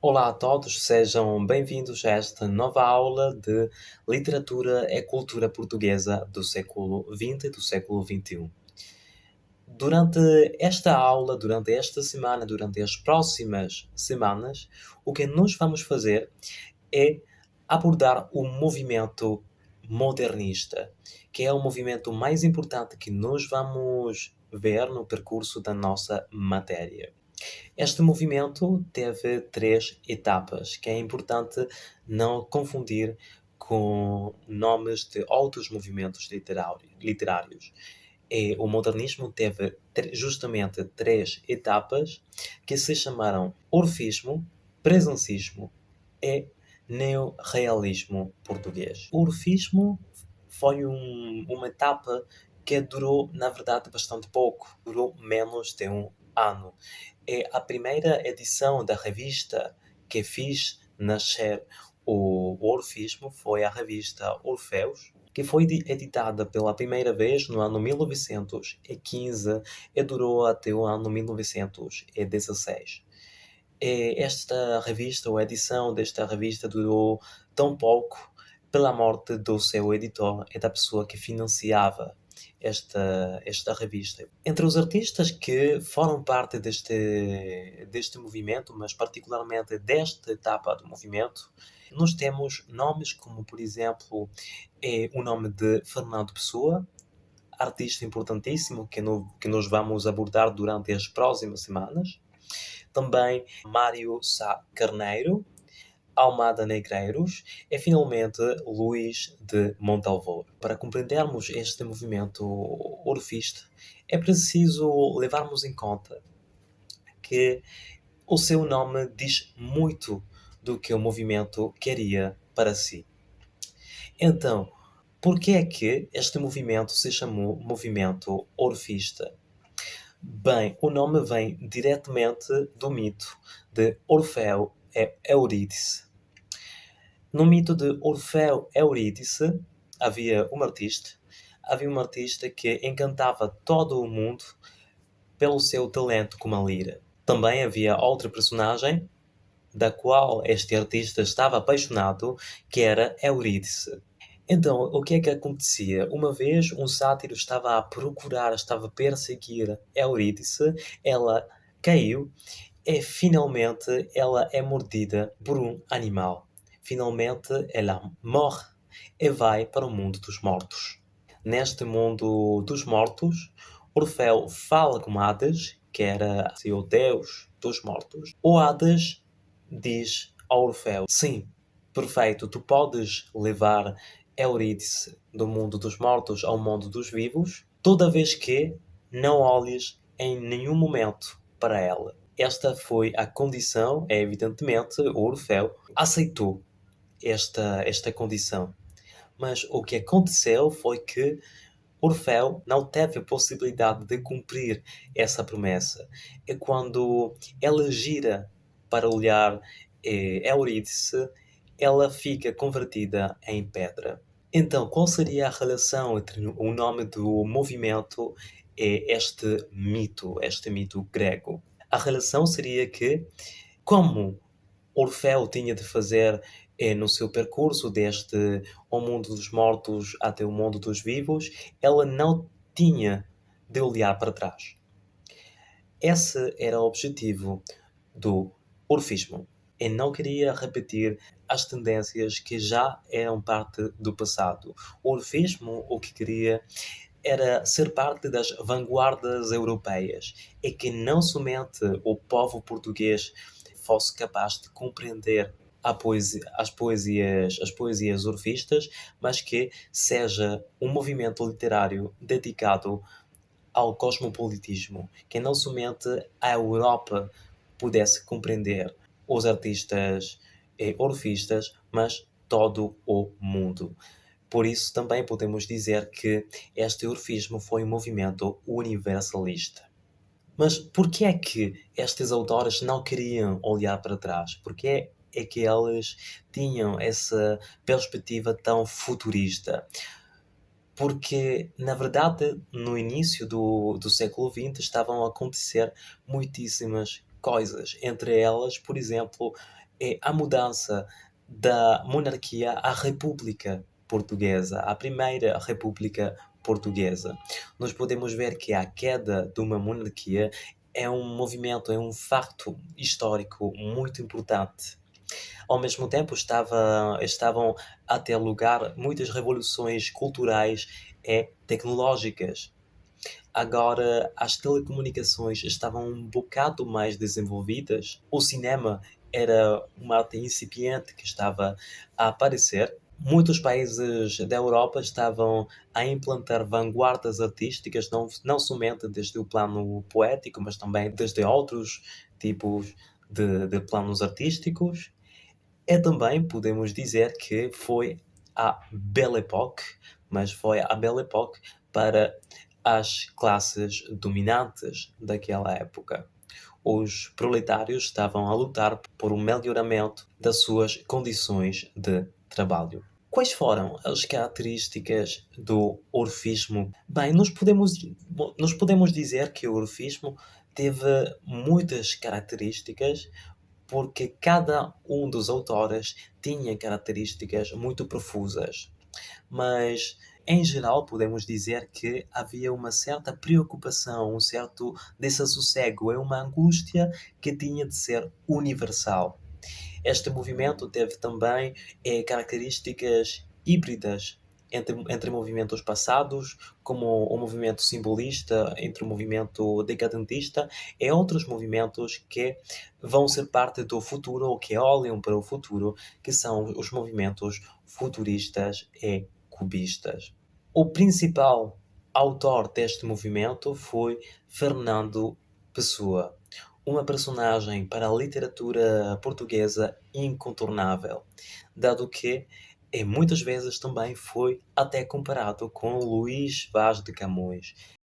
Olá a todos, sejam bem-vindos a esta nova aula de Literatura e Cultura Portuguesa do século XX e do século XXI. Durante esta aula, durante esta semana, durante as próximas semanas, o que nós vamos fazer é abordar o movimento modernista, que é o movimento mais importante que nós vamos ver no percurso da nossa matéria. Este movimento teve três etapas, que é importante não confundir com nomes de outros movimentos literários. O modernismo teve justamente três etapas que se chamaram Orfismo, Presencismo e Neorrealismo português. O Orfismo foi uma etapa que durou, na verdade, bastante pouco, durou menos de um ano. É a primeira edição da revista que fez nascer o Orfismo foi a revista Orfeus, que foi editada pela primeira vez no ano 1915 e durou até o ano 1916. Esta revista, ou a edição desta revista, durou tão pouco pela morte do seu editor e da pessoa que financiava esta revista. Entre os artistas que foram parte deste movimento, mas particularmente desta etapa do movimento, nós temos nomes como, por exemplo, o nome de Fernando Pessoa, artista importantíssimo que nós vamos abordar durante as próximas semanas. Também Mário Sá Carneiro, Almada Negreiros e, finalmente, Luís de Montalvor. Para compreendermos este movimento orfista, é preciso levarmos em conta que o seu nome diz muito do que o movimento queria para si. Então, por que é que este movimento se chamou movimento orfista? Bem, o nome vem diretamente do mito de Orfeu e Eurídice. No mito de Orfeu e Eurídice havia um artista que encantava todo o mundo pelo seu talento com a lira. Também havia outra personagem da qual este artista estava apaixonado, que era Eurídice. Então, o que é que acontecia? Uma vez um sátiro estava estava a perseguir Eurídice, ela caiu e finalmente ela é mordida por um animal. Finalmente ela morre e vai para o mundo dos mortos. Neste mundo dos mortos, Orfeu fala com Hades, que era o deus dos mortos. O Hades diz ao Orfeu: sim, perfeito, tu podes levar Eurídice do mundo dos mortos ao mundo dos vivos, toda vez que não olhes em nenhum momento para ela. Esta foi a condição, evidentemente, o Orfeu aceitou esta condição. Mas o que aconteceu foi que Orfeu não teve a possibilidade de cumprir essa promessa. E quando ela gira para olhar Eurídice, ela fica convertida em pedra. Então, qual seria a relação entre o nome do movimento e este mito grego? A relação seria que, como Orfeu tinha de fazer no seu percurso deste ao mundo dos mortos até o mundo dos vivos, ela não tinha de olhar para trás. Esse era o objetivo do orfismo. E não queria repetir as tendências que já eram parte do passado. O orfismo o que queria era ser parte das vanguardas europeias e que não somente o povo português fosse capaz de compreender as poesias orfistas, mas que seja um movimento literário dedicado ao cosmopolitismo, que não somente a Europa pudesse compreender os artistas orfistas, mas todo o mundo. Por isso também podemos dizer que este orfismo foi um movimento universalista. Mas por que é que estes autores não queriam olhar para trás? Porque é que eles tinham essa perspectiva tão futurista? Porque, na verdade, no início do século XX estavam a acontecer muitíssimas coisas. Entre elas, por exemplo, é a mudança da monarquia à República Portuguesa, à primeira República Portuguesa. Nós podemos ver que a queda de uma monarquia é um movimento, é um facto histórico muito importante. Ao mesmo tempo, estavam a ter lugar muitas revoluções culturais e tecnológicas. Agora, as telecomunicações estavam um bocado mais desenvolvidas. O cinema era uma arte incipiente que estava a aparecer. Muitos países da Europa estavam a implantar vanguardas artísticas, não somente desde o plano poético, mas também desde outros tipos de planos artísticos. E também podemos dizer que foi a Belle Époque, mas foi a Belle Époque para as classes dominantes daquela época. Os proletários estavam a lutar por um melhoramento das suas condições de trabalho. Quais foram as características do orfismo? Bem, nós podemos dizer que o orfismo teve muitas características porque cada um dos autores tinha características muito profusas, mas em geral podemos dizer que havia uma certa preocupação, um certo desassossego, é uma angústia que tinha de ser universal. Este movimento teve também características híbridas entre movimentos passados, como o movimento simbolista, entre o movimento decadentista, e outros movimentos que vão ser parte do futuro ou que olham para o futuro, que são os movimentos futuristas e cubistas. O principal autor deste movimento foi Fernando Pessoa, uma personagem para a literatura portuguesa incontornável, dado que muitas vezes também foi até comparado com Luís Vaz de Camões.